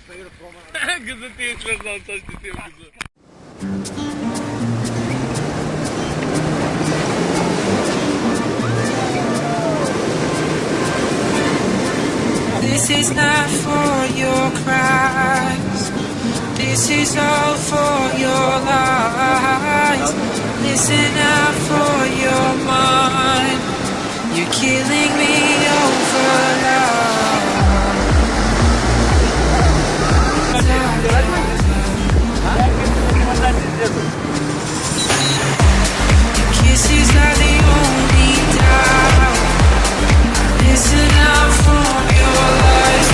Kızı teyzelerden taş tutuyor kızı. This is not for your cries. This is all for your lies. Listen out for your mind. You're killing me over love. Your kisses are the only doubt. Listen out for your lies.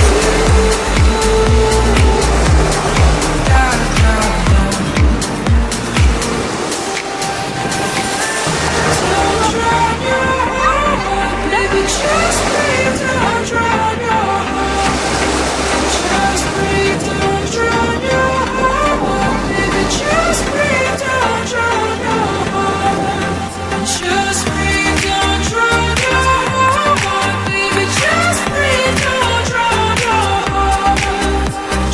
Don't drown your heart, baby, just breathe. Don't drown your heart. Just breathe. Don't drown your heart, baby, just breathe. Don't drown your heart. Just breathe. Don't drown your heart, baby, just breathe. Don't drown your heart.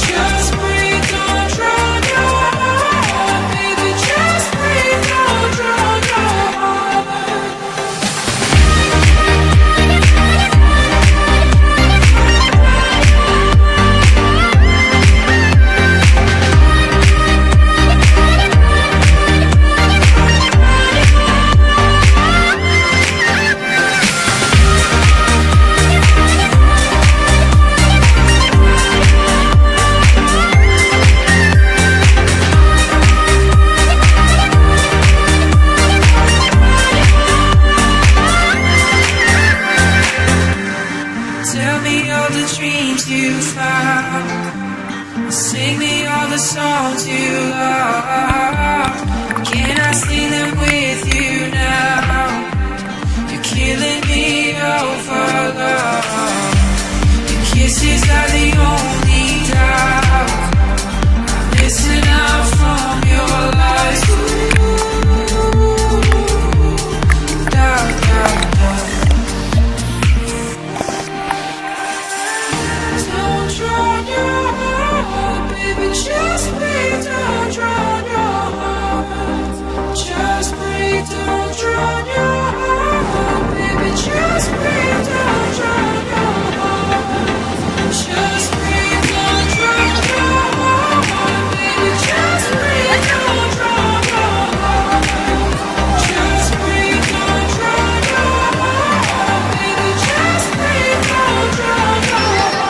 Just breathe. Don't drown your heart, baby, just breathe. Don't drown your heart. Tell me all the dreams you found. Sing me all the songs you love. Can I sing them with you now? You're killing me over love. Your kisses are the only doubt. Listen out from your lies. Doubt, doubt, doubt. Don't drown your heart, baby, just breathe. Don't drown your heart. Just breathe. Don't drown your heart, baby, just breathe. Don't drown your heart. Just breathe. Don't drown your heart, baby, just breathe. Don't drown your heart. Just breathe. Don't drown your heart, baby, just breathe. Don't drown your heart.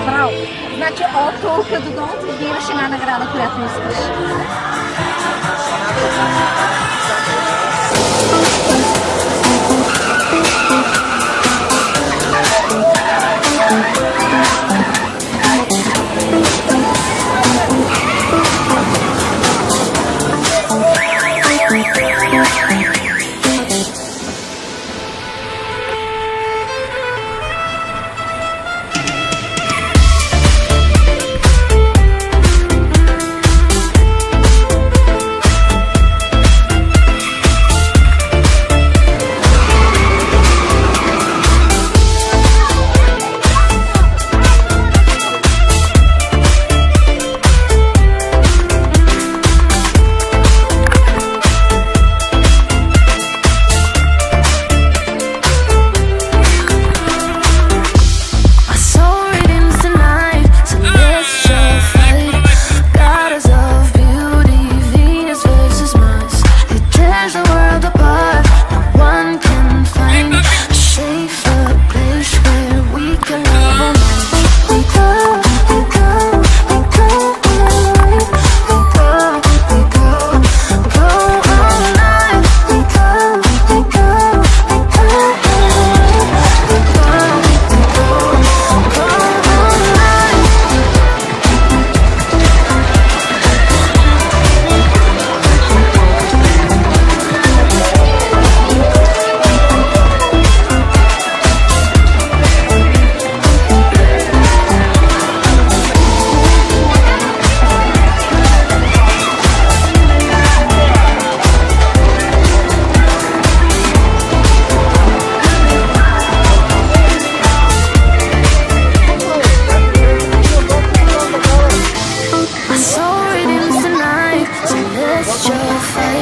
Brał. Znaczy o tu chyba bierze się na nagrodę, która tu jest.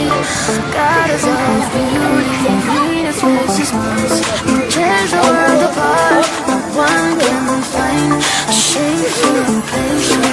God is all beauty, Venus versus Mars. You tear the world apart, no one can find a shape for patience.